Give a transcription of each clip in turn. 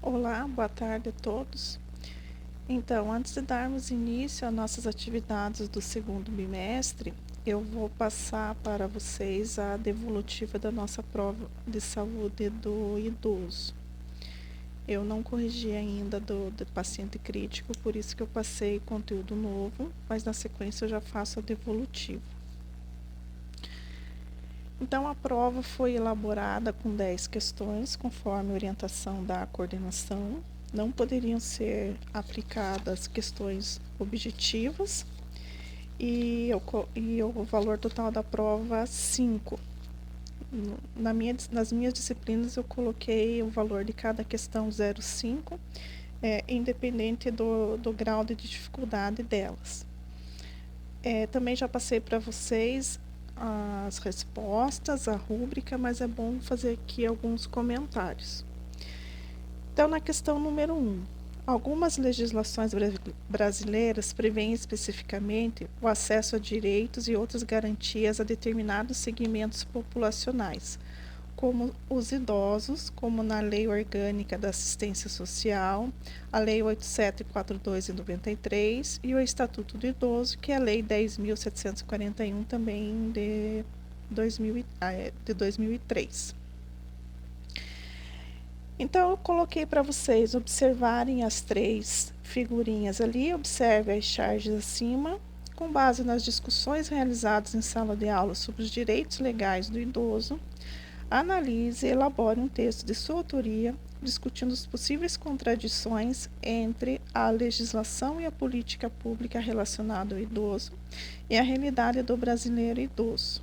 Olá, boa tarde a todos. Então, antes de darmos início às nossas atividades do segundo bimestre, eu vou passar para vocês a devolutiva da nossa prova de saúde do idoso. Eu não corrigi ainda do paciente crítico, por isso que eu passei conteúdo novo, mas na sequência eu já faço a devolutiva. Então, a prova foi elaborada com 10 questões, conforme a orientação da coordenação. Não poderiam ser aplicadas questões objetivas e o valor total da prova 5. Nas minhas disciplinas eu coloquei o valor de cada questão 0,5, independente do grau de dificuldade delas. Também já passei para vocês as respostas, a rúbrica, mas é bom fazer aqui alguns comentários. Então, na questão número 1, algumas legislações brasileiras prevêem especificamente o acesso a direitos e outras garantias a determinados segmentos populacionais, como os idosos, como na Lei Orgânica da Assistência Social, a Lei 8742 de 93 e o Estatuto do Idoso, que é a Lei 10.741 também de 2003. Então, eu coloquei para vocês observarem as 3 figurinhas ali, observe as charges acima, com base nas discussões realizadas em sala de aula sobre os direitos legais do idoso. Analise e elabore um texto de sua autoria, discutindo as possíveis contradições entre a legislação e a política pública relacionada ao idoso e a realidade do brasileiro idoso.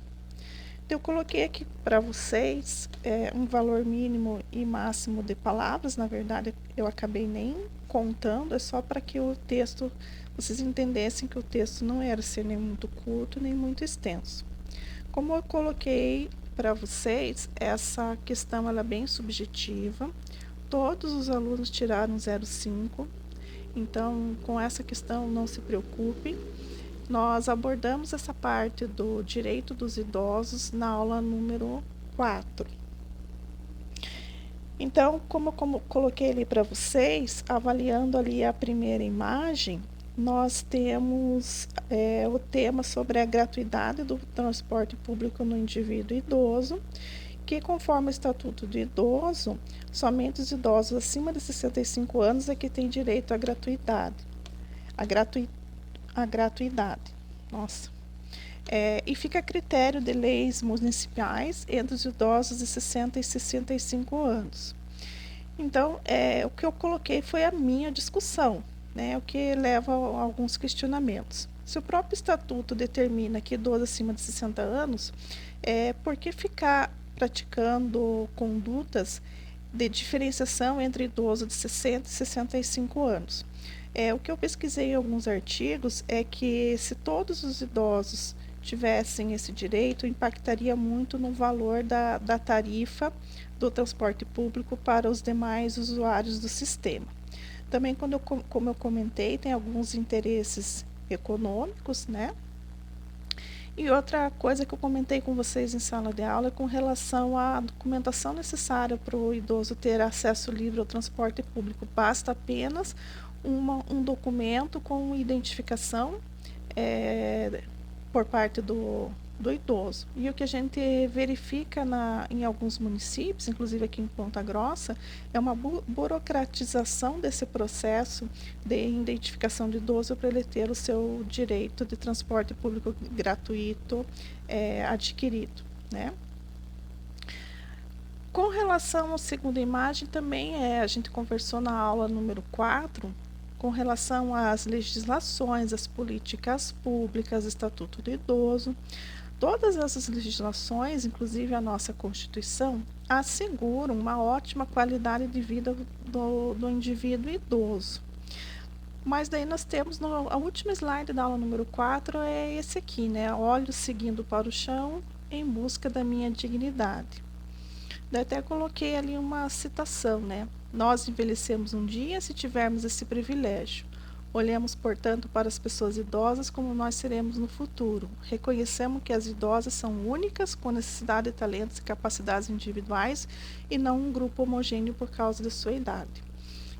Então, eu coloquei aqui para vocês um valor mínimo e máximo de palavras. Na verdade, eu acabei nem contando, é só para que o texto, vocês entendessem que o texto não era ser nem muito curto, nem muito extenso. Como eu coloquei para vocês, essa questão ela é bem subjetiva. Todos os alunos tiraram 0,5. Então, com essa questão, não se preocupe. Nós abordamos essa parte do direito dos idosos na aula número 4. Então, como eu coloquei ali para vocês, avaliando ali a primeira imagem, nós temos o tema sobre a gratuidade do transporte público no indivíduo idoso, que conforme o Estatuto do Idoso, somente os idosos acima de 65 anos é que têm direito à gratuidade. A gratuidade. Nossa. E fica a critério de leis municipais entre os idosos de 60 e 65 anos. Então, o que eu coloquei foi a minha discussão, né, o que leva a alguns questionamentos. Se o próprio estatuto determina que idoso acima de 60 anos, por que ficar praticando condutas de diferenciação entre idoso de 60 e 65 anos? O que eu pesquisei em alguns artigos é que se todos os idosos tivessem esse direito, impactaria muito no valor da tarifa do transporte público para os demais usuários do sistema. Também, como eu comentei, tem alguns interesses econômicos, né? E outra coisa que eu comentei com vocês em sala de aula é com relação à documentação necessária para o idoso ter acesso livre ao transporte público. Basta apenas um documento com identificação por parte do idoso. E o que a gente verifica em alguns municípios, inclusive aqui em Ponta Grossa, é uma burocratização desse processo de identificação de idoso para ele ter o seu direito de transporte público gratuito adquirido, né? Com relação à segunda imagem, também a gente conversou na aula número 4, com relação às legislações, às políticas públicas, Estatuto do Idoso. Todas essas legislações, inclusive a nossa Constituição, asseguram uma ótima qualidade de vida do indivíduo idoso. Mas daí nós temos, a última slide da aula número 4 é esse aqui, né? Olhos seguindo para o chão em busca da minha dignidade. Daí até coloquei ali uma citação, né? Nós envelhecemos um dia se tivermos esse privilégio. Olhemos, portanto, para as pessoas idosas como nós seremos no futuro. Reconhecemos que as idosas são únicas, com necessidade de talentos e capacidades individuais, e não um grupo homogêneo por causa da sua idade.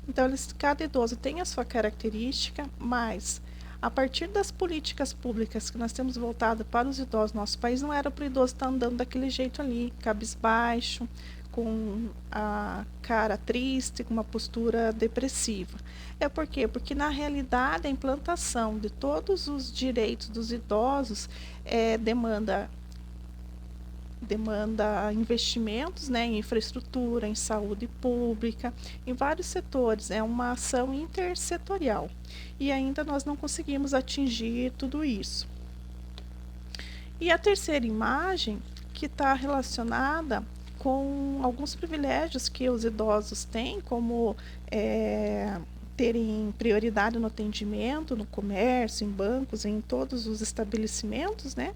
Então, cada idoso tem a sua característica, mas a partir das políticas públicas que nós temos voltado para os idosos no nosso país, não era para o idoso estar andando daquele jeito ali, cabisbaixo, com a cara triste, com uma postura depressiva. É por quê? Porque na realidade a implantação de todos os direitos dos idosos demanda investimentos, né, em infraestrutura, em saúde pública, em vários setores. É uma ação intersetorial. E ainda nós não conseguimos atingir tudo isso. E a terceira imagem, que está relacionada com alguns privilégios que os idosos têm, como terem prioridade no atendimento, no comércio, em bancos, em todos os estabelecimentos, né?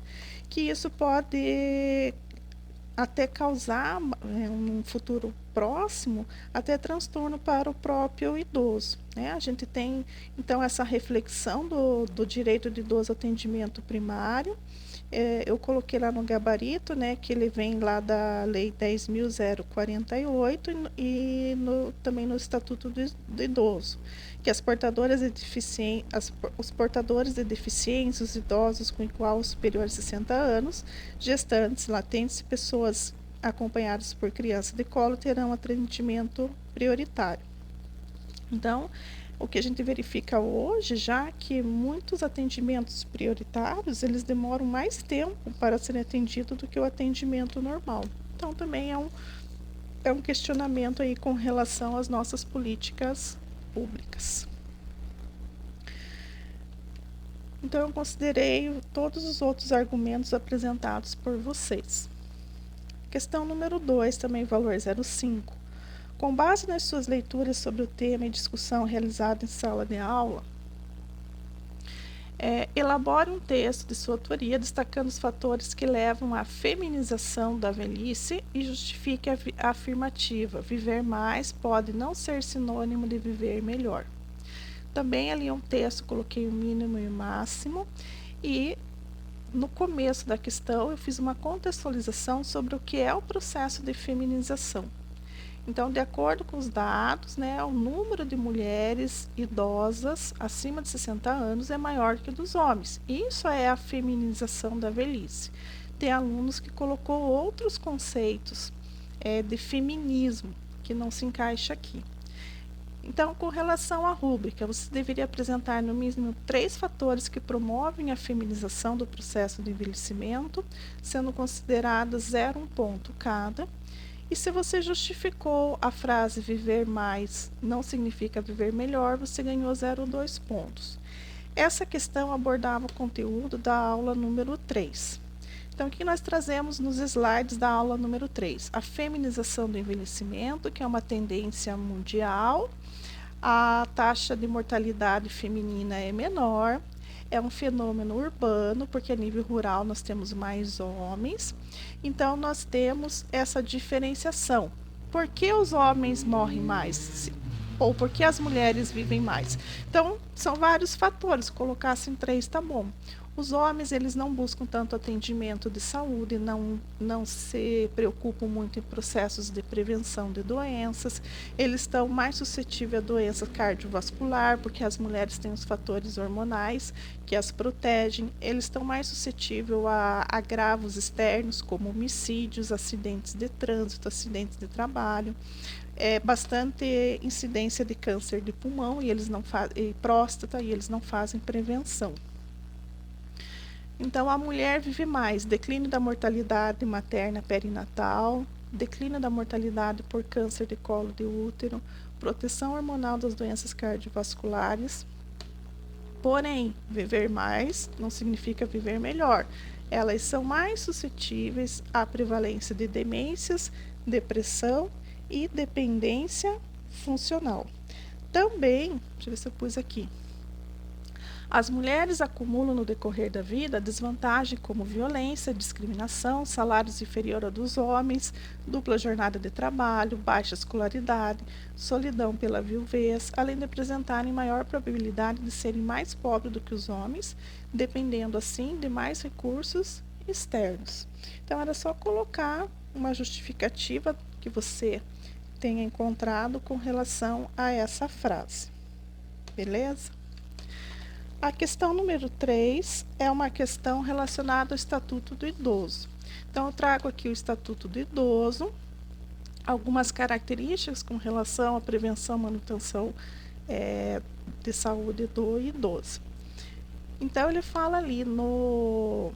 Que isso pode até causar, um futuro próximo, até transtorno para o próprio idoso, né? A gente tem, então, essa reflexão do direito do idoso ao atendimento primário. Eu coloquei lá no gabarito, né, que ele vem lá da Lei 10.048 e também no Estatuto do Idoso, que os portadores de deficiência, os idosos com igual ou superior a 60 anos, gestantes, latentes e pessoas acompanhadas por criança de colo terão atendimento prioritário. Então, o que a gente verifica hoje, já que muitos atendimentos prioritários, eles demoram mais tempo para serem atendidos do que o atendimento normal. Então, também é um questionamento aí com relação às nossas políticas públicas. Então, eu considerei todos os outros argumentos apresentados por vocês. Questão número 2, também valor 0,5. Com base nas suas leituras sobre o tema e discussão realizada em sala de aula, elabore um texto de sua autoria destacando os fatores que levam à feminização da velhice e justifique a afirmativa: viver mais pode não ser sinônimo de viver melhor. Também ali um texto, coloquei o mínimo e o máximo, e no começo da questão eu fiz uma contextualização sobre o que é o processo de feminização. Então, de acordo com os dados, né, o número de mulheres idosas acima de 60 anos é maior que o dos homens. Isso é a feminização da velhice. Tem alunos que colocou outros conceitos de feminismo que não se encaixa aqui. Então, com relação à rúbrica, você deveria apresentar no mínimo 3 fatores que promovem a feminização do processo de envelhecimento, sendo consideradas 0,1 ponto cada. E se você justificou a frase viver mais não significa viver melhor, você ganhou 0,2 pontos. Essa questão abordava o conteúdo da aula número 3. Então, o que nós trazemos nos slides da aula número 3? A feminização do envelhecimento, que é uma tendência mundial. A taxa de mortalidade feminina é menor. É um fenômeno urbano, porque a nível rural nós temos mais homens. Então, nós temos essa diferenciação. Por que os homens morrem mais? Ou por que as mulheres vivem mais? Então, são vários fatores. Colocassem 3, tá bom. Os homens, eles não buscam tanto atendimento de saúde, não se preocupam muito em processos de prevenção de doenças, eles estão mais suscetíveis a doença cardiovascular, porque as mulheres têm os fatores hormonais que as protegem, eles estão mais suscetíveis a agravos externos, como homicídios, acidentes de trânsito, acidentes de trabalho. Bastante incidência de câncer de pulmão e próstata, e eles não fazem prevenção. Então, a mulher vive mais, declínio da mortalidade materna perinatal, declínio da mortalidade por câncer de colo de útero, proteção hormonal das doenças cardiovasculares. Porém, viver mais não significa viver melhor. Elas são mais suscetíveis à prevalência de demências, depressão e dependência funcional. Também, deixa eu ver se eu pus aqui. As mulheres acumulam no decorrer da vida desvantagens como violência, discriminação, salários inferiores ao dos homens, dupla jornada de trabalho, baixa escolaridade, solidão pela viuvez, além de apresentarem maior probabilidade de serem mais pobres do que os homens, dependendo assim de mais recursos externos. Então, era só colocar uma justificativa que você tenha encontrado com relação a essa frase. Beleza? A questão número 3 é uma questão relacionada ao Estatuto do Idoso. Então, eu trago aqui o Estatuto do Idoso, algumas características com relação à prevenção e manutenção de saúde do idoso. Então, ele fala ali no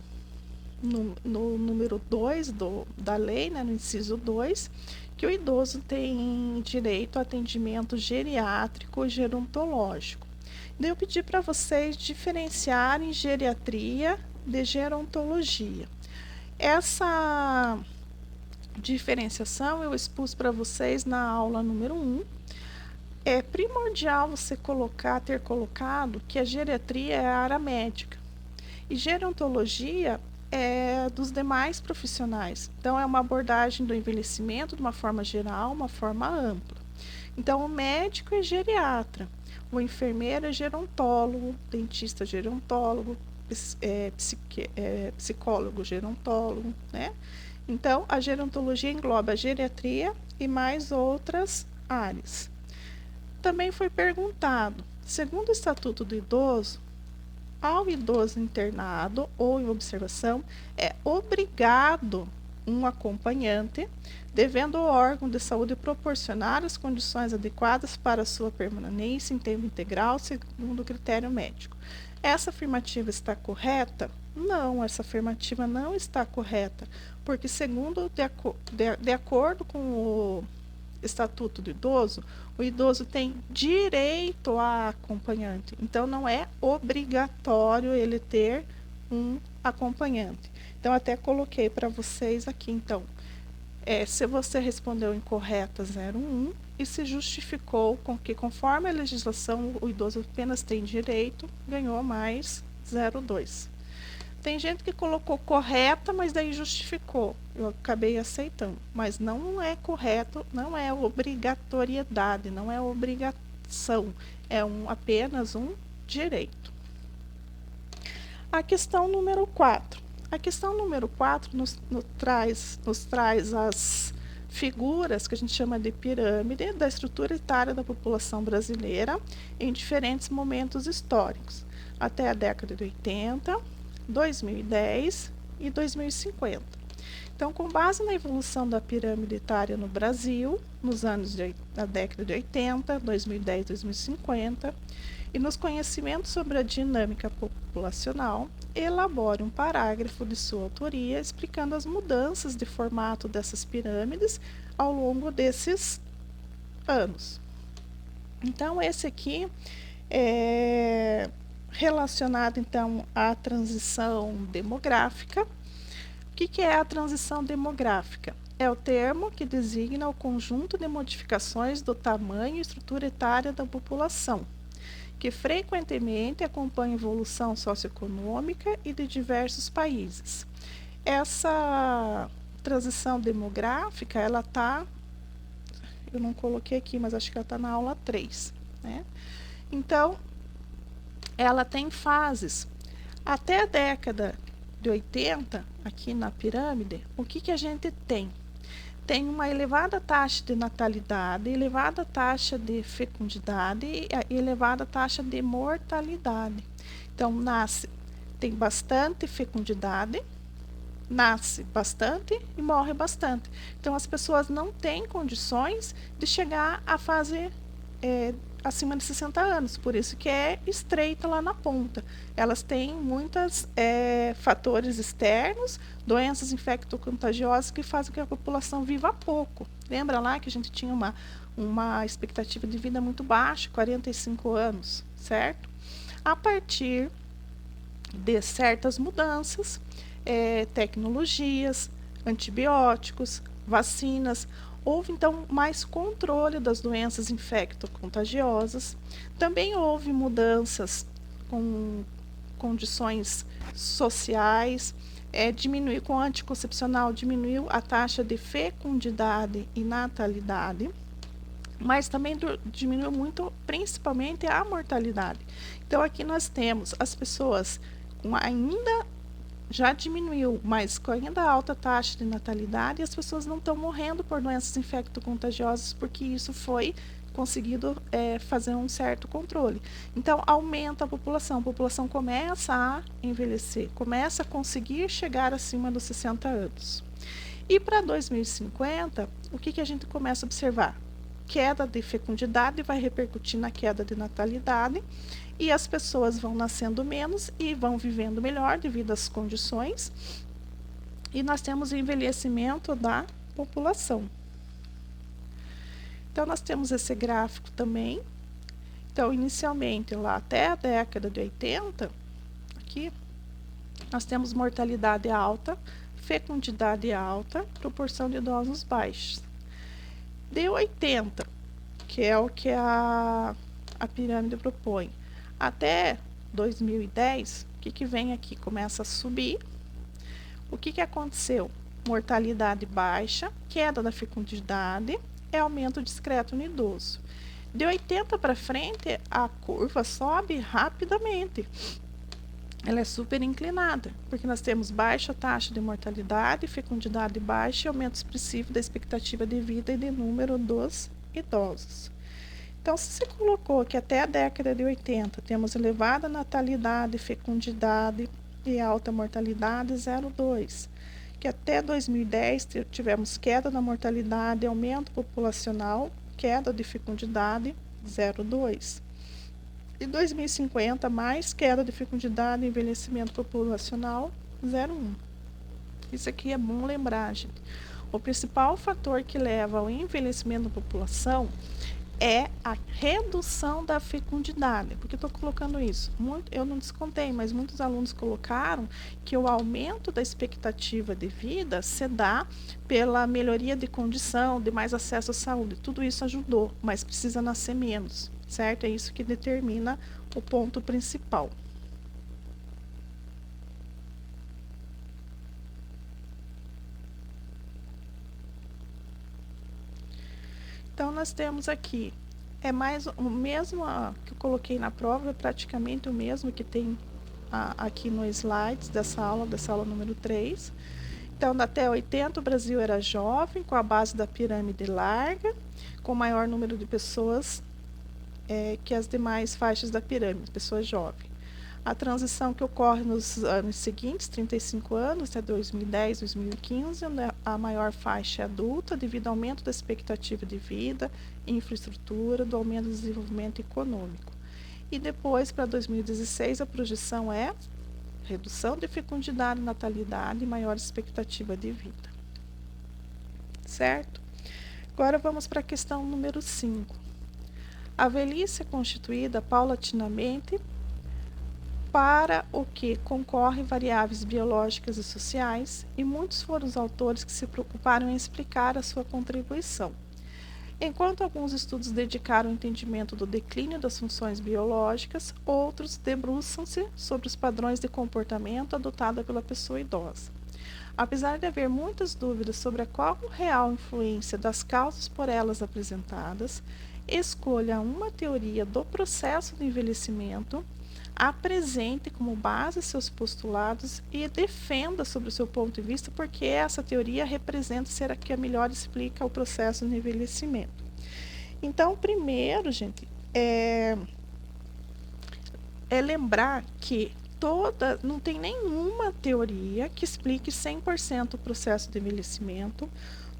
número 2 da lei, né, no inciso 2, que o idoso tem direito a atendimento geriátrico e gerontológico. Daí eu pedi para vocês diferenciarem geriatria de gerontologia. Essa diferenciação eu expus para vocês na aula número 1. É primordial você ter colocado que a geriatria é a área médica e gerontologia é dos demais profissionais. Então, é uma abordagem do envelhecimento de uma forma geral, uma forma ampla. Então, o médico é geriatra, o enfermeiro é gerontólogo, dentista gerontólogo, psicólogo gerontólogo, né? Então, a gerontologia engloba a geriatria e mais outras áreas. Também foi perguntado, segundo o Estatuto do Idoso, ao idoso internado ou em observação, é obrigado um acompanhante, devendo o órgão de saúde proporcionar as condições adequadas para sua permanência em tempo integral, segundo o critério médico. Essa afirmativa está correta? Não, essa afirmativa não está correta, porque segundo de acordo com o Estatuto do Idoso, o idoso tem direito a acompanhante. Então, não é obrigatório ele ter um acompanhante. Então, até coloquei para vocês aqui. Então, se você respondeu incorreta 01 e se justificou com que, conforme a legislação, o idoso apenas tem direito, ganhou mais 02. Tem gente que colocou correta, mas daí justificou. Eu acabei aceitando. Mas não é correto, não é obrigatoriedade, não é obrigação. É apenas um direito. A questão número 4. A questão número 4 nos traz as figuras que a gente chama de pirâmide da estrutura etária da população brasileira em diferentes momentos históricos, até a década de 80, 2010 e 2050. Então, com base na evolução da pirâmide etária no Brasil, nos anos da década de 80, 2010 e 2050, e nos conhecimentos sobre a dinâmica populacional, elabore um parágrafo de sua autoria explicando as mudanças de formato dessas pirâmides ao longo desses anos. Então, esse aqui é relacionado, então, à transição demográfica. O que é a transição demográfica? É o termo que designa o conjunto de modificações do tamanho e estrutura etária da população, que frequentemente acompanha a evolução socioeconômica e de diversos países. Essa transição demográfica, ela está, eu não coloquei aqui, mas acho que ela está na aula 3, né? Então, ela tem fases. Até a década de 80, aqui na pirâmide, o que a gente tem? Tem uma elevada taxa de natalidade, elevada taxa de fecundidade e elevada taxa de mortalidade. Então, tem bastante fecundidade, nasce bastante e morre bastante. Então, as pessoas não têm condições de chegar à fase acima de 60 anos, por isso que é estreita lá na ponta. Elas têm muitos fatores externos, doenças infecto-contagiosas que fazem com que a população viva pouco. Lembra lá que a gente tinha uma expectativa de vida muito baixa, 45 anos, certo? A partir de certas mudanças, tecnologias, antibióticos, vacinas, houve, então, mais controle das doenças infecto-contagiosas. Também houve mudanças com condições sociais, diminuiu com anticoncepcional, diminuiu a taxa de fecundidade e natalidade, mas também diminuiu muito, principalmente, a mortalidade. Então, aqui nós temos as pessoas com ainda já diminuiu, mas com ainda alta taxa de natalidade, as pessoas não estão morrendo por doenças infecto-contagiosas, porque isso foi conseguido fazer um certo controle. Então, aumenta a população começa a envelhecer, começa a conseguir chegar acima dos 60 anos. E para 2050, o que a gente começa a observar? Queda de fecundidade vai repercutir na queda de natalidade, e as pessoas vão nascendo menos e vão vivendo melhor devido às condições. E nós temos o envelhecimento da população. Então, nós temos esse gráfico também. Então, inicialmente, lá até a década de 80, aqui, nós temos mortalidade alta, fecundidade alta, proporção de idosos baixos. De 80, que é o que a pirâmide propõe, até 2010, o que vem aqui? Começa a subir. O que aconteceu? Mortalidade baixa, queda da fecundidade e aumento discreto no idoso. De 80 para frente, a curva sobe rapidamente. Ela é super inclinada, porque nós temos baixa taxa de mortalidade, fecundidade baixa e aumento expressivo da expectativa de vida e de número dos idosos. Então, se você colocou que até a década de 80 temos elevada natalidade, fecundidade e alta mortalidade, 0,2. Que até 2010 tivemos queda da mortalidade, aumento populacional, queda de fecundidade, 0,2. E 2050, mais queda de fecundidade e envelhecimento populacional, 0,1. Isso aqui é bom lembrar, gente. O principal fator que leva ao envelhecimento da população é a redução da fecundidade. Por que eu estou colocando isso? Eu não descontei, mas muitos alunos colocaram que o aumento da expectativa de vida se dá pela melhoria de condição, de mais acesso à saúde. Tudo isso ajudou, mas precisa nascer menos, certo? É isso que determina o ponto principal. Então, nós temos aqui, é mais o mesmo que eu coloquei na prova, é praticamente o mesmo que tem aqui no slides dessa aula número 3. Então, até 80, o Brasil era jovem, com a base da pirâmide larga, com maior número de pessoas que as demais faixas da pirâmide, pessoas jovens. A transição que ocorre nos anos seguintes, 35 anos, até 2010, 2015, onde a maior faixa é adulta, devido ao aumento da expectativa de vida, infraestrutura, do aumento do desenvolvimento econômico. E depois, para 2016, a projeção é redução de fecundidade e natalidade e maior expectativa de vida. Certo? Agora vamos para a questão número 5. A velhice é constituída paulatinamente para o que concorrem variáveis biológicas e sociais, e muitos foram os autores que se preocuparam em explicar a sua contribuição. Enquanto alguns estudos dedicaram ao entendimento do declínio das funções biológicas, outros debruçam-se sobre os padrões de comportamento adotados pela pessoa idosa. Apesar de haver muitas dúvidas sobre a qual real influência das causas por elas apresentadas, escolha uma teoria do processo de envelhecimento, apresente como base seus postulados e defenda sobre o seu ponto de vista, porque essa teoria representa ser a que melhor explica o processo de envelhecimento. Então, primeiro, gente, é lembrar que não tem nenhuma teoria que explique 100% o processo de envelhecimento.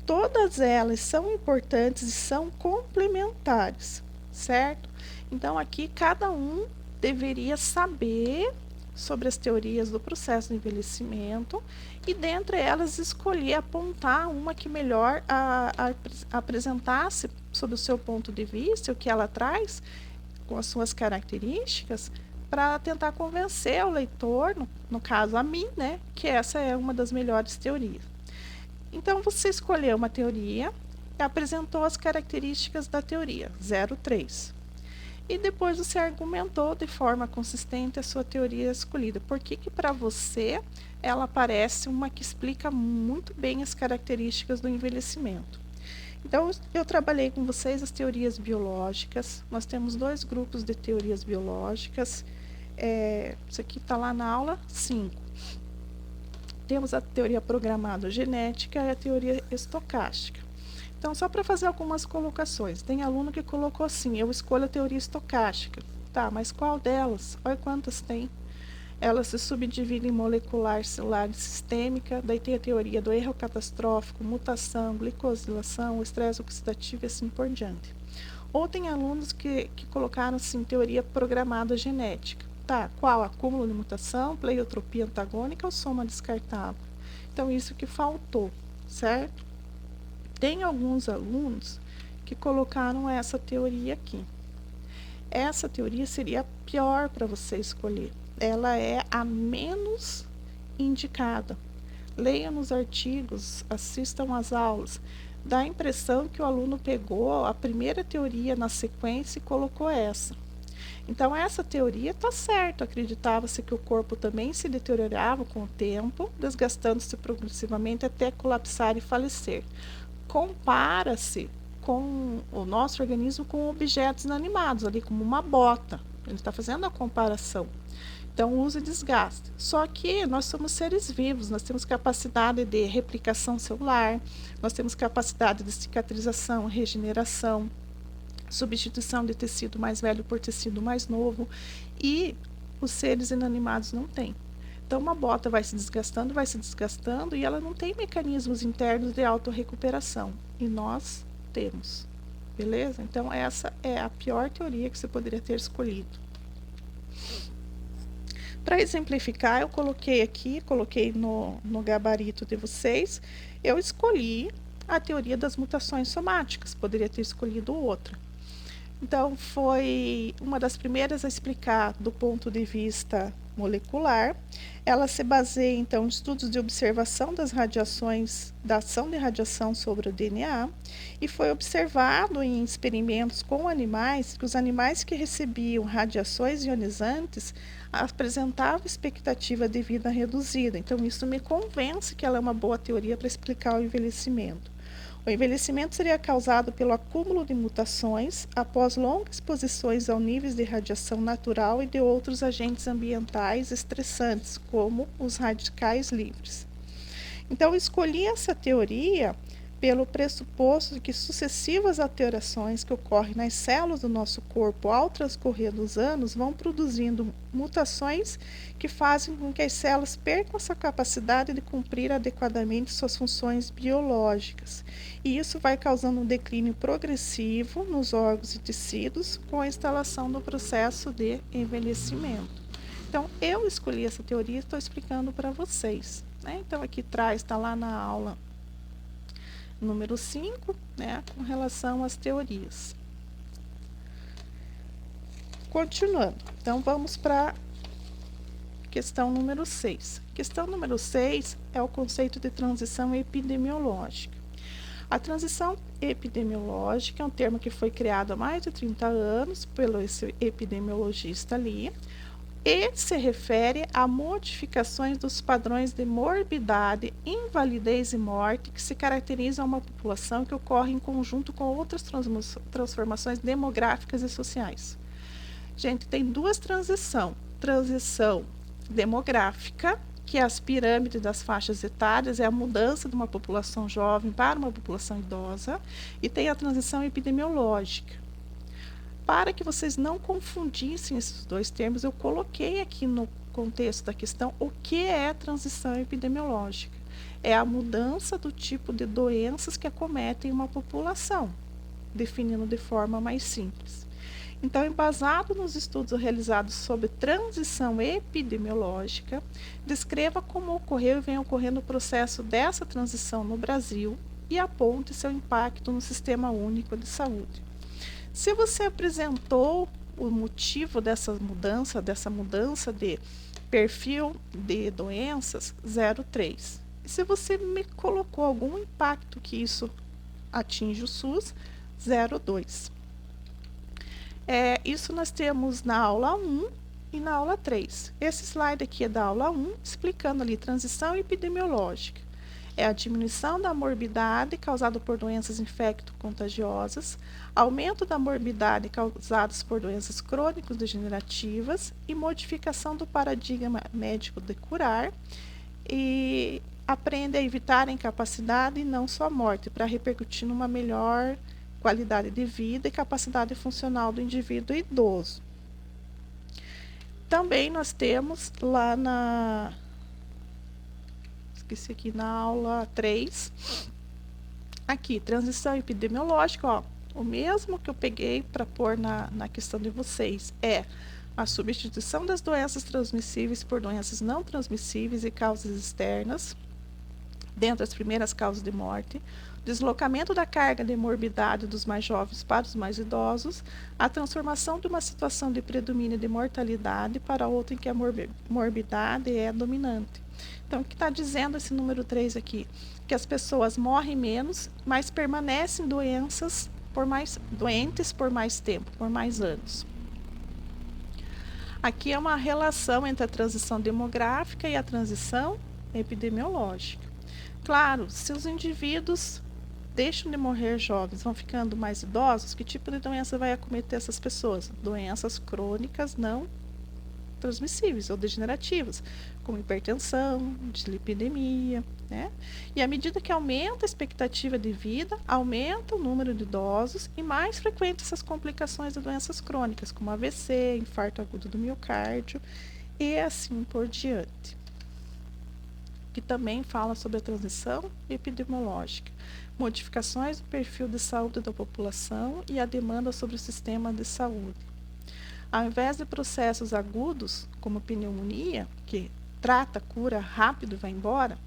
Todas elas são importantes e são complementares, certo? Então, aqui cada um deveria saber sobre as teorias do processo de envelhecimento e, dentre elas, escolher, apontar uma que melhor apresentasse sob o seu ponto de vista, o que ela traz com as suas características, para tentar convencer o leitor, no caso a mim, né, que essa é uma das melhores teorias. Então, você escolheu uma teoria e apresentou as características da teoria, 0,3. E depois você argumentou de forma consistente a sua teoria escolhida. Por que para você ela parece uma que explica muito bem as características do envelhecimento? Então, eu trabalhei com vocês as teorias biológicas. Nós temos 2 grupos de teorias biológicas. Isso aqui está lá na aula 5. temos a teoria programado-genética e a teoria estocástica. Então, só para fazer algumas colocações, tem aluno que colocou assim, eu escolho a teoria estocástica. Tá, mas qual delas? Olha quantas tem. Elas se subdividem em molecular, celular e sistêmica, daí tem a teoria do erro catastrófico, mutação, glicosilação, estresse oxidativo e assim por diante. Ou tem alunos que colocaram assim, teoria programada genética. Tá, qual? Acúmulo de mutação, pleiotropia antagônica ou soma descartável? Então, isso que faltou, certo? Tem alguns alunos que colocaram essa teoria aqui. Essa teoria seria a pior para você escolher. Ela é a menos indicada. Leia nos artigos, assistam às aulas. Dá a impressão que o aluno pegou a primeira teoria na sequência e colocou essa. Então, essa teoria está certa. Acreditava-se que o corpo também se deteriorava com o tempo, desgastando-se progressivamente até colapsar e falecer. Compara-se com o nosso organismo com objetos inanimados, ali como uma bota. Ele está fazendo a comparação. Então, uso e desgaste. Só que nós somos seres vivos, nós temos capacidade de replicação celular, nós temos capacidade de cicatrização, regeneração, substituição de tecido mais velho por tecido mais novo, e os seres inanimados não têm. Então, uma bota vai se desgastando e ela não tem mecanismos internos de autorrecuperação. E nós temos. Beleza? Então, essa é a pior teoria que você poderia ter escolhido. Para exemplificar, eu coloquei no gabarito de vocês, eu escolhi a teoria das mutações somáticas, poderia ter escolhido outra. Então, foi uma das primeiras a explicar do ponto de vista molecular. Ela se baseia, então, em estudos de observação das radiações, da ação de radiação sobre o DNA, e foi observado em experimentos com animais que os animais que recebiam radiações ionizantes apresentavam expectativa de vida reduzida. Então, isso me convence que ela é uma boa teoria para explicar o envelhecimento. O envelhecimento seria causado pelo acúmulo de mutações após longas exposições ao níveis de radiação natural e de outros agentes ambientais estressantes, como os radicais livres. Então, eu escolhi essa teoria pelo pressuposto de que sucessivas alterações que ocorrem nas células do nosso corpo ao transcorrer dos anos vão produzindo mutações que fazem com que as células percam essa capacidade de cumprir adequadamente suas funções biológicas. E isso vai causando um declínio progressivo nos órgãos e tecidos com a instalação do processo de envelhecimento. Então, eu escolhi essa teoria e estou explicando para vocês, né? Então, aqui atrás, está lá na aula número 5, né, com relação às teorias. Continuando, então vamos para questão número 6. Questão número 6 é o conceito de transição epidemiológica. A transição epidemiológica é um termo que foi criado há mais de 30 anos pelo esse epidemiologista ali, e se refere a modificações dos padrões de morbidade, invalidez e morte que se caracterizam uma população que ocorre em conjunto com outras transformações demográficas e sociais. Gente, tem duas transições. Transição demográfica, que é as pirâmides das faixas etárias, é a mudança de uma população jovem para uma população idosa, e tem a transição epidemiológica. Para que vocês não confundissem esses dois termos, eu coloquei aqui no contexto da questão o que é transição epidemiológica. É a mudança do tipo de doenças que acometem uma população, definindo de forma mais simples. Então, embasado nos estudos realizados sobre transição epidemiológica, descreva como ocorreu e vem ocorrendo o processo dessa transição no Brasil e aponte seu impacto no Sistema Único de Saúde. Se você apresentou o motivo dessa mudança de perfil de doenças, 0,3. E se você me colocou algum impacto que isso atinge o SUS, 0,2. Isso nós temos na aula 1 e na aula 3. Esse slide aqui é da aula 1, explicando ali transição epidemiológica. É a diminuição da morbidade causada por doenças infecto-contagiosas, aumento da morbidade causadas por doenças crônicos-degenerativas e modificação do paradigma médico de curar e aprende a evitar a incapacidade e não só a morte, para repercutir numa melhor qualidade de vida e capacidade funcional do indivíduo idoso. Também nós temos lá esqueci aqui na aula 3, aqui, transição epidemiológica, ó, o mesmo que eu peguei para pôr na questão de vocês, é a substituição das doenças transmissíveis por doenças não transmissíveis e causas externas, dentre as primeiras causas de morte, deslocamento da carga de morbidade dos mais jovens para os mais idosos, a transformação de uma situação de predomínio de mortalidade para outra em que a morbidade é dominante. Então, o que está dizendo esse número 3 aqui? Que as pessoas morrem menos, mas permanecem doentes por mais tempo, por mais anos. Aqui é uma relação entre a transição demográfica e a transição epidemiológica. Claro, se os indivíduos deixam de morrer jovens, vão ficando mais idosos, que tipo de doença vai acometer essas pessoas? Doenças crônicas não transmissíveis ou degenerativas, como hipertensão, dislipidemia, né? E à medida que aumenta a expectativa de vida, aumenta o número de idosos e mais frequentes essas complicações de doenças crônicas, como AVC, infarto agudo do miocárdio e assim por diante. Que também fala sobre a transição epidemiológica, modificações do perfil de saúde da população e a demanda sobre o sistema de saúde. Ao invés de processos agudos, como pneumonia, que trata, cura rápido e vai embora,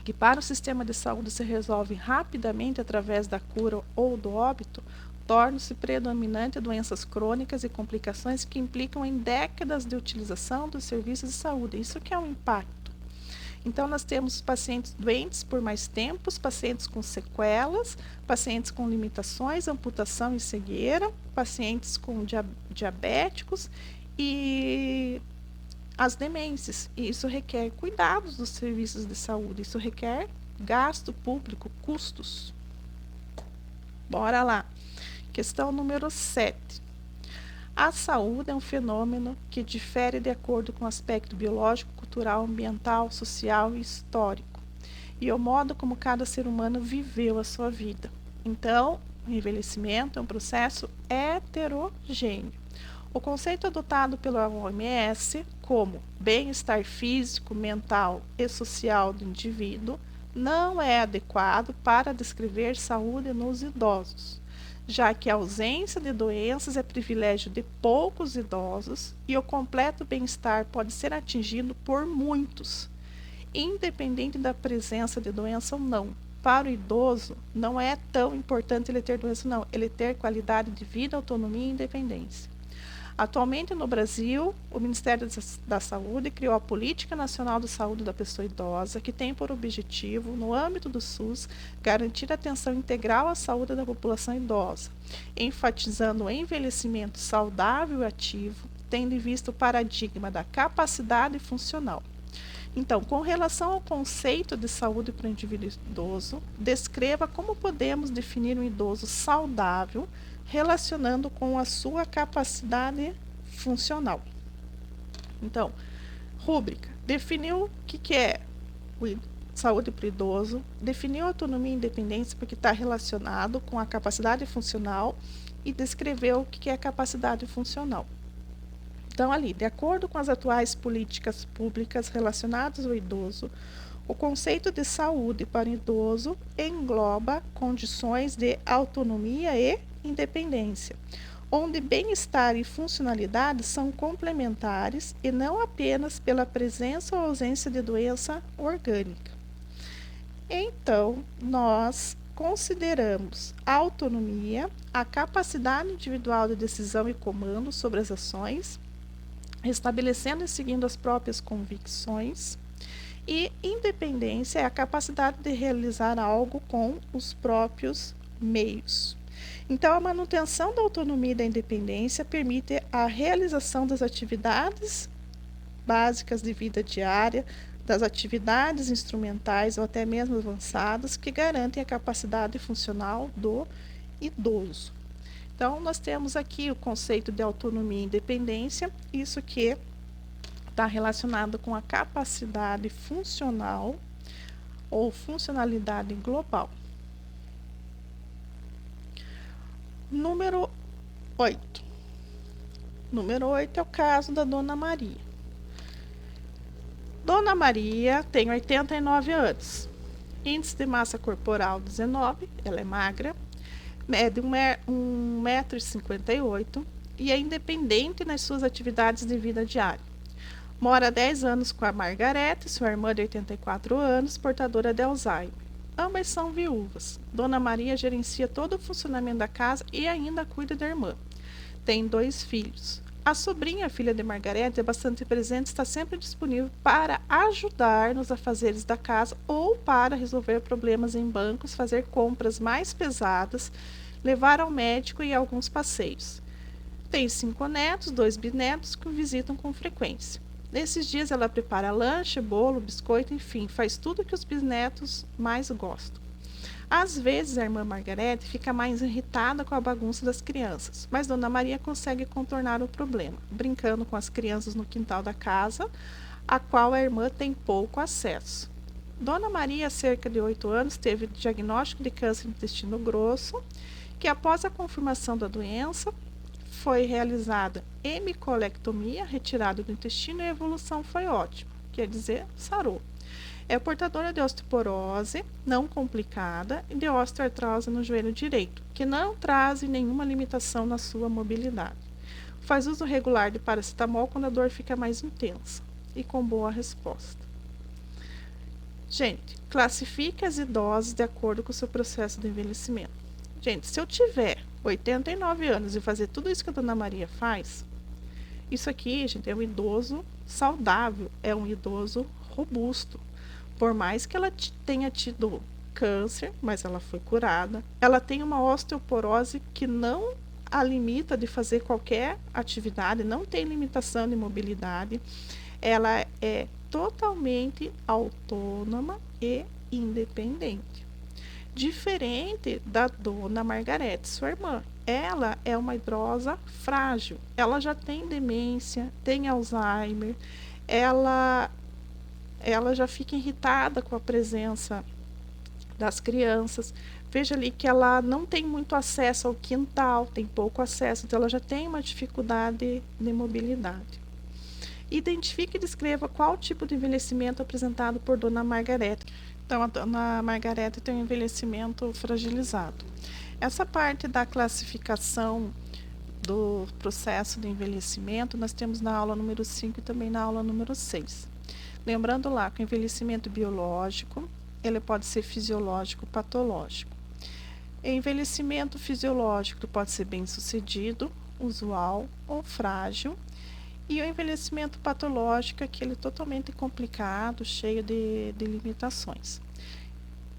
que para o sistema de saúde se resolve rapidamente através da cura ou do óbito, tornam-se predominante doenças crônicas e complicações que implicam em décadas de utilização dos serviços de saúde. Isso que é um impacto. Então, nós temos pacientes doentes por mais tempo, pacientes com sequelas, pacientes com limitações, amputação e cegueira, pacientes com diabéticos e as demências. E isso requer cuidados dos serviços de saúde, isso requer gasto público, custos. Bora lá. Questão número 7. A saúde é um fenômeno que difere de acordo com o aspecto biológico, cultural, ambiental, social e histórico, e o modo como cada ser humano viveu a sua vida. Então, o envelhecimento é um processo heterogêneo. O conceito adotado pela OMS como bem-estar físico, mental e social do indivíduo não é adequado para descrever saúde nos idosos, já que a ausência de doenças é privilégio de poucos idosos e o completo bem-estar pode ser atingido por muitos, independente da presença de doença ou não. Para o idoso, não é tão importante ele ter doença, não, ele ter qualidade de vida, autonomia e independência. Atualmente, no Brasil, o Ministério da Saúde criou a Política Nacional de Saúde da Pessoa Idosa, que tem por objetivo, no âmbito do SUS, garantir atenção integral à saúde da população idosa, enfatizando o envelhecimento saudável e ativo, tendo em vista o paradigma da capacidade funcional. Então, com relação ao conceito de saúde para o indivíduo idoso, descreva como podemos definir um idoso saudável, relacionando com a sua capacidade funcional. Então, rúbrica, definiu o que é saúde para o idoso, definiu autonomia e independência porque está relacionado com a capacidade funcional e descreveu o que é capacidade funcional. Então, ali, de acordo com as atuais políticas públicas relacionadas ao idoso, o conceito de saúde para o idoso engloba condições de autonomia e independência, onde bem-estar e funcionalidade são complementares e não apenas pela presença ou ausência de doença orgânica. Então, nós consideramos a autonomia, a capacidade individual de decisão e comando sobre as ações, estabelecendo e seguindo as próprias convicções, e independência é a capacidade de realizar algo com os próprios meios. Então, a manutenção da autonomia e da independência permite a realização das atividades básicas de vida diária, das atividades instrumentais ou até mesmo avançadas que garantem a capacidade funcional do idoso. Então, nós temos aqui o conceito de autonomia e independência, isso que está relacionado com a capacidade funcional ou funcionalidade global. Número 8. Número 8 é o caso da Dona Maria. Dona Maria tem 89 anos. Índice de massa corporal 19, ela é magra, mede 1,58 m e é independente nas suas atividades de vida diária. Mora há 10 anos com a Margarete, sua irmã de 84 anos, portadora de Alzheimer. Ambas são viúvas. Dona Maria gerencia todo o funcionamento da casa e ainda cuida da irmã. Tem 2 filhos. A sobrinha, filha de Margarete, é bastante presente e está sempre disponível para ajudar nos afazeres da casa ou para resolver problemas em bancos, fazer compras mais pesadas, levar ao médico e alguns passeios. Tem 5 netos, 2 bisnetos que o visitam com frequência. Nesses dias ela prepara lanche, bolo, biscoito, enfim, faz tudo que os bisnetos mais gostam. Às vezes, a irmã Margarete fica mais irritada com a bagunça das crianças, mas Dona Maria consegue contornar o problema, brincando com as crianças no quintal da casa, a qual a irmã tem pouco acesso. Dona Maria, há cerca de 8 anos, teve diagnóstico de câncer no intestino grosso, que após a confirmação da doença, foi realizada hemicolectomia, retirada do intestino, e a evolução foi ótima, quer dizer, sarou. É portadora de osteoporose não complicada e de osteoartrose no joelho direito, que não traz nenhuma limitação na sua mobilidade. Faz uso regular de paracetamol quando a dor fica mais intensa e com boa resposta. Gente, classifique as idosas de acordo com o seu processo de envelhecimento. Gente, se eu tiver 89 anos e fazer tudo isso que a Dona Maria faz, isso aqui, gente, é um idoso saudável, é um idoso robusto. Por mais que ela tenha tido câncer, mas ela foi curada, ela tem uma osteoporose que não a limita de fazer qualquer atividade, não tem limitação de mobilidade, ela é totalmente autônoma e independente. Diferente da Dona Margarete, sua irmã. Ela é uma idosa frágil, ela já tem demência, tem Alzheimer, ela já fica irritada com a presença das crianças. Veja ali que ela não tem muito acesso ao quintal, tem pouco acesso, então ela já tem uma dificuldade de mobilidade. Identifique e descreva qual tipo de envelhecimento apresentado por Dona Margarete. Então, a Dona Margarete tem um envelhecimento fragilizado. Essa parte da classificação do processo de envelhecimento, nós temos na aula número 5 e também na aula número 6. Lembrando lá que o envelhecimento biológico, ele pode ser fisiológico, patológico. Envelhecimento fisiológico pode ser bem sucedido, usual ou frágil. E o envelhecimento patológico é aquele totalmente complicado, cheio de limitações.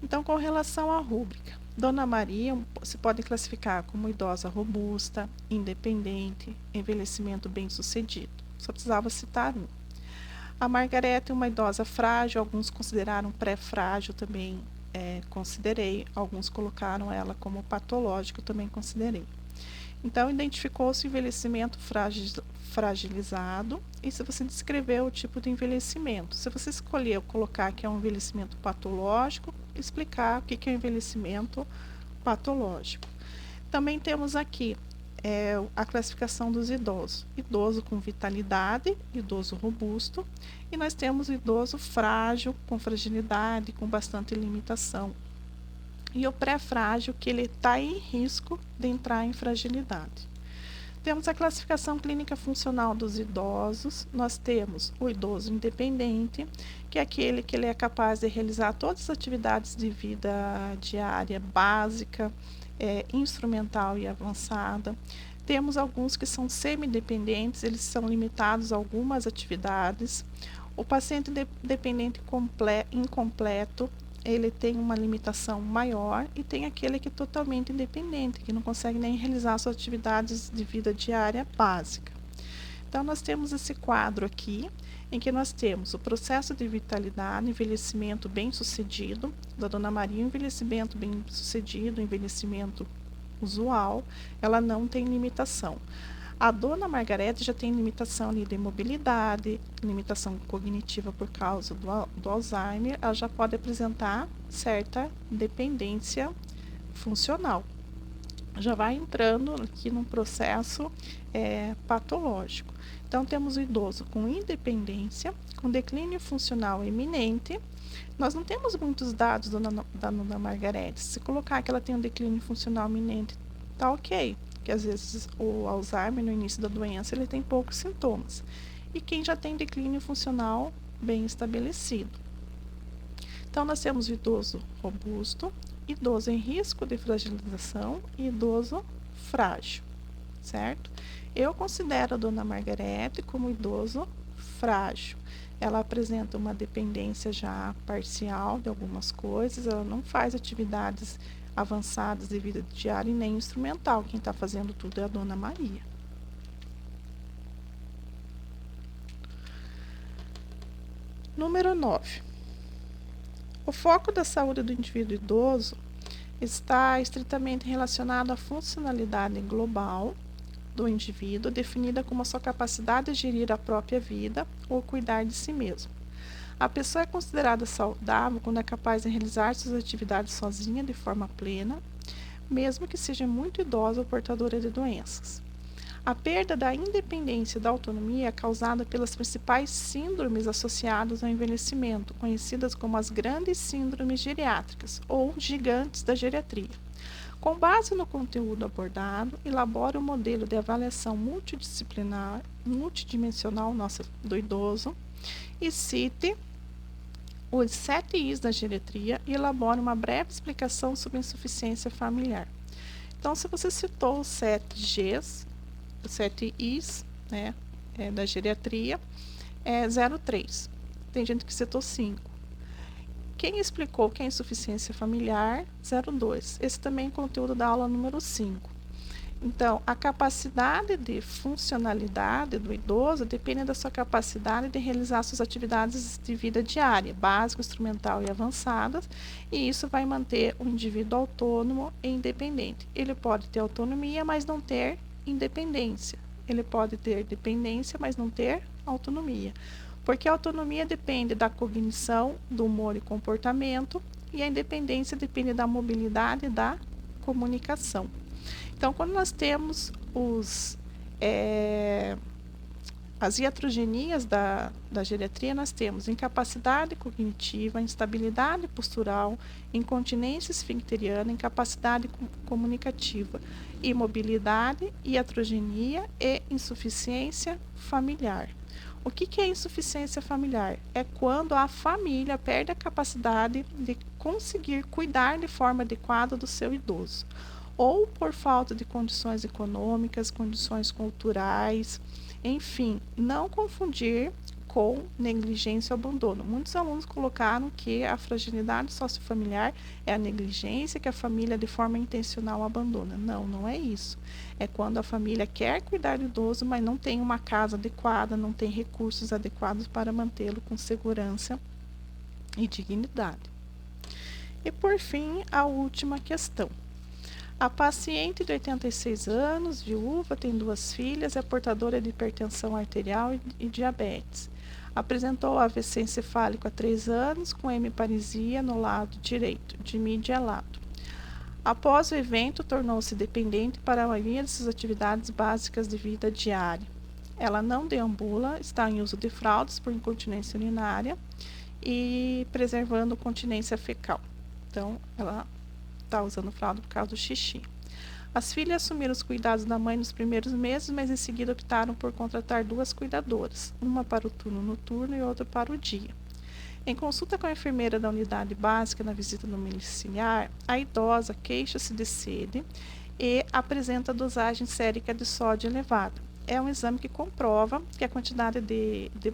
Então, com relação à rúbrica, Dona Maria se pode classificar como idosa robusta, independente, envelhecimento bem sucedido. Só precisava citar um. A Margarete é uma idosa frágil, alguns consideraram pré-frágil, também considerei. Alguns colocaram ela como patológico, também considerei. Então, identificou-se o envelhecimento fragilizado e se você descrever o tipo de envelhecimento. Se você escolher colocar que é um envelhecimento patológico, explicar o que é um envelhecimento patológico. Também temos aqui a classificação dos idosos. Idoso com vitalidade, idoso robusto, e nós temos o idoso frágil, com fragilidade, com bastante limitação. E o pré-frágil, que ele está em risco de entrar em fragilidade. Temos a classificação clínica funcional dos idosos. Nós temos o idoso independente, que é aquele que ele é capaz de realizar todas as atividades de vida diária básica, instrumental e avançada. Temos alguns que são semi-dependentes, eles são limitados a algumas atividades. O paciente dependente incompleto, ele tem uma limitação maior, e tem aquele que é totalmente independente, que não consegue nem realizar suas atividades de vida diária básica. Então, nós temos esse quadro aqui, em que nós temos o processo de vitalidade, envelhecimento bem-sucedido, da Dona Maria, envelhecimento bem-sucedido, envelhecimento usual, ela não tem limitação. A dona Margarete já tem limitação ali de mobilidade, limitação cognitiva por causa do Alzheimer, ela já pode apresentar certa dependência funcional. Já vai entrando aqui num processo patológico. Então, temos o idoso com independência, com declínio funcional iminente. Nós não temos muitos dados da dona Margarete. Se colocar que ela tem um declínio funcional iminente, tá ok. Porque às vezes o Alzheimer, no início da doença, ele tem poucos sintomas. E quem já tem declínio funcional bem estabelecido. Então, nós temos o idoso robusto, idoso em risco de fragilização e idoso frágil, certo? Eu considero a dona Margarete como idoso frágil. Ela apresenta uma dependência já parcial de algumas coisas, ela não faz atividades avançadas de vida diária e nem instrumental. Quem está fazendo tudo é a dona Maria. Número 9. O foco da saúde do indivíduo idoso está estritamente relacionado à funcionalidade global do indivíduo, definida como a sua capacidade de gerir a própria vida ou cuidar de si mesmo. A pessoa é considerada saudável quando é capaz de realizar suas atividades sozinha de forma plena, mesmo que seja muito idosa ou portadora de doenças. A perda da independência e da autonomia é causada pelas principais síndromes associadas ao envelhecimento, conhecidas como as grandes síndromes geriátricas ou gigantes da geriatria. Com base no conteúdo abordado, elabore um modelo de avaliação multidimensional do idoso e cite os 7 Is da geriatria e elabore uma breve explicação sobre a insuficiência familiar. Então, se você citou os 7 Gs, os 7 Is, né, da geriatria, é 03. Tem gente que citou 5. Quem explicou que é insuficiência familiar? 02. Esse também é conteúdo da aula número 5. Então, a capacidade de funcionalidade do idoso depende da sua capacidade de realizar suas atividades de vida diária, básica, instrumental e avançadas, e isso vai manter o indivíduo autônomo e independente. Ele pode ter autonomia, mas não ter independência. Ele pode ter dependência, mas não ter autonomia. Porque a autonomia depende da cognição, do humor e comportamento, e a independência depende da mobilidade e da comunicação. Então, quando nós temos as iatrogenias da geriatria, nós temos incapacidade cognitiva, instabilidade postural, incontinência esfincteriana, incapacidade comunicativa, imobilidade, iatrogenia e insuficiência familiar. O que é insuficiência familiar? É quando a família perde a capacidade de conseguir cuidar de forma adequada do seu idoso, ou por falta de condições econômicas, condições culturais, enfim, não confundir com negligência ou abandono. Muitos alunos colocaram que a fragilidade sociofamiliar é a negligência que a família de forma intencional abandona. Não, não é isso. É quando a família quer cuidar do idoso, mas não tem uma casa adequada, não tem recursos adequados para mantê-lo com segurança e dignidade. E por fim, a última questão. A paciente de 86 anos, viúva, tem 2 filhas, é portadora de hipertensão arterial e diabetes. Apresentou AVC encefálico há 3 anos, com hemiparesia no lado direito, de mídia a lado. Após o evento, tornou-se dependente para a maioria de suas atividades básicas de vida diária. Ela não deambula, está em uso de fraldas por incontinência urinária e preservando continência fecal. Então, ela está usando fralda por causa do xixi. As filhas assumiram os cuidados da mãe nos primeiros meses, mas em seguida optaram por contratar 2 cuidadoras, uma para o turno noturno e outra para o dia. Em consulta com a enfermeira da unidade básica na visita domiciliar, a idosa queixa-se de sede e apresenta dosagem sérica de sódio elevada. É um exame que comprova que a quantidade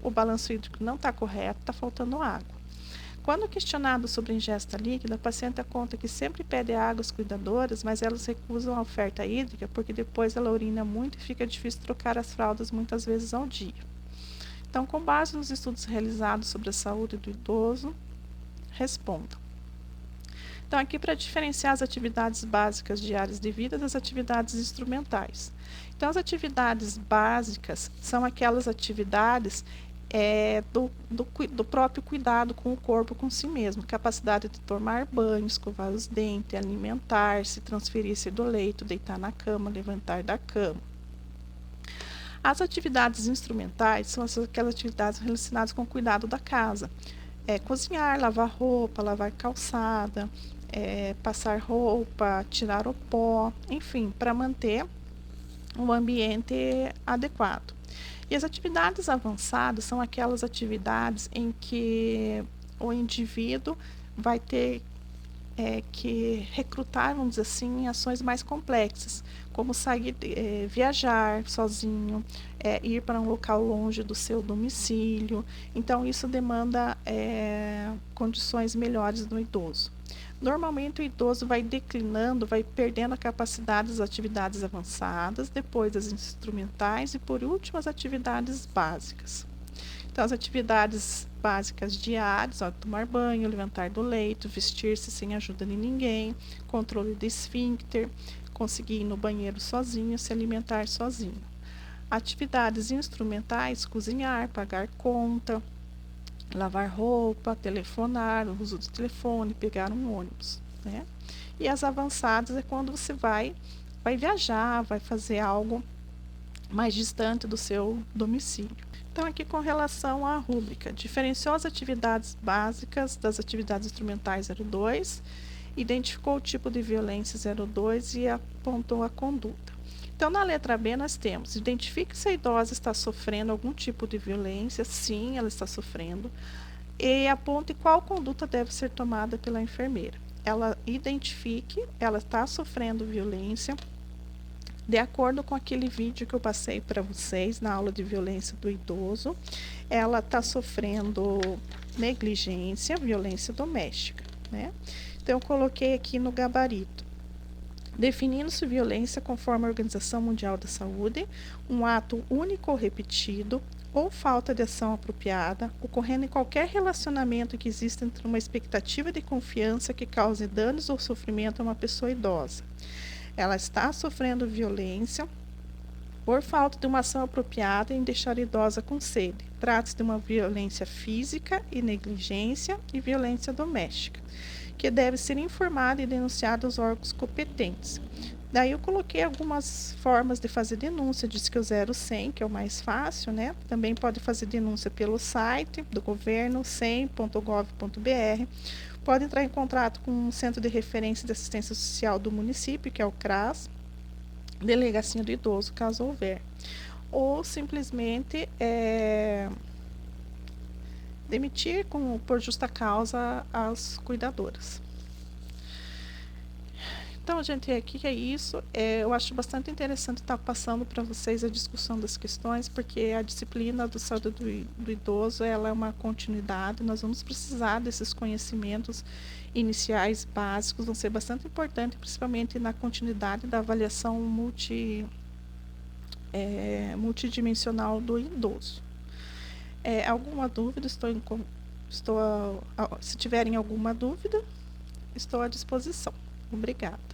o balanço hídrico não está correto, está faltando água. Quando questionado sobre a ingesta líquida, a paciente conta que sempre pede água às cuidadoras, mas elas recusam a oferta hídrica porque depois ela urina muito e fica difícil trocar as fraldas muitas vezes ao dia. Então, com base nos estudos realizados sobre a saúde do idoso, respondam. Então, aqui para diferenciar as atividades básicas diárias de vida das atividades instrumentais. Então, as atividades básicas são aquelas atividades do próprio cuidado com o corpo, com si mesmo, capacidade de tomar banho, escovar os dentes, alimentar-se, transferir-se do leito, deitar na cama, levantar da cama. As atividades instrumentais são aquelas atividades relacionadas com o cuidado da casa. Cozinhar, lavar roupa, lavar calçada, passar roupa, tirar o pó, enfim, para manter o ambiente adequado. E as atividades avançadas são aquelas atividades em que o indivíduo vai ter que recrutar, vamos dizer assim, ações mais complexas, como sair, viajar sozinho, ir para um local longe do seu domicílio. Então, isso demanda condições melhores do idoso. Normalmente, o idoso vai declinando, vai perdendo a capacidade das atividades avançadas, depois das instrumentais e, por último, as atividades básicas. Então, as atividades básicas diárias, tomar banho, levantar do leito, vestir-se sem ajuda de ninguém, controle de esfíncter, conseguir ir no banheiro sozinho, se alimentar sozinho. Atividades instrumentais, cozinhar, pagar conta, lavar roupa, telefonar, o uso do telefone, pegar um ônibus, né? E as avançadas é quando você vai viajar, vai fazer algo mais distante do seu domicílio. Então, aqui com relação à rúbrica, diferenciou as atividades básicas das atividades instrumentais 02, identificou o tipo de violência 02 e apontou a conduta. Então, na letra B, nós temos: identifique se a idosa está sofrendo algum tipo de violência. Sim, ela está sofrendo. E aponte qual conduta deve ser tomada pela enfermeira. Ela identifique, ela está sofrendo violência. De acordo com aquele vídeo que eu passei para vocês na aula de violência do idoso, ela está sofrendo negligência, violência doméstica, né? Então, eu coloquei aqui no gabarito: definindo-se violência conforme a Organização Mundial da Saúde, um ato único ou repetido, ou falta de ação apropriada, ocorrendo em qualquer relacionamento que exista entre uma expectativa de confiança que cause danos ou sofrimento a uma pessoa idosa. Ela está sofrendo violência por falta de uma ação apropriada em deixar a idosa com sede. Trata-se de uma violência física e negligência e violência doméstica, que deve ser informada e denunciada aos órgãos competentes. Daí eu coloquei algumas formas de fazer denúncia, disse que o 0100, que é o mais fácil, né? Também pode fazer denúncia pelo site do governo, 100.gov.br. Pode entrar em contato com o Centro de Referência de Assistência Social do município, que é o CRAS, Delegacia do Idoso, caso houver. Ou simplesmente demitir por justa causa as cuidadoras. Então, gente, aqui é isso. Eu acho bastante interessante estar passando para vocês a discussão das questões, porque a disciplina do saúde do idoso, ela é uma continuidade. Nós vamos precisar desses conhecimentos iniciais básicos, vão ser bastante importantes, principalmente na continuidade da avaliação multidimensional do idoso. Alguma dúvida? Se tiverem alguma dúvida, estou à disposição. Obrigada.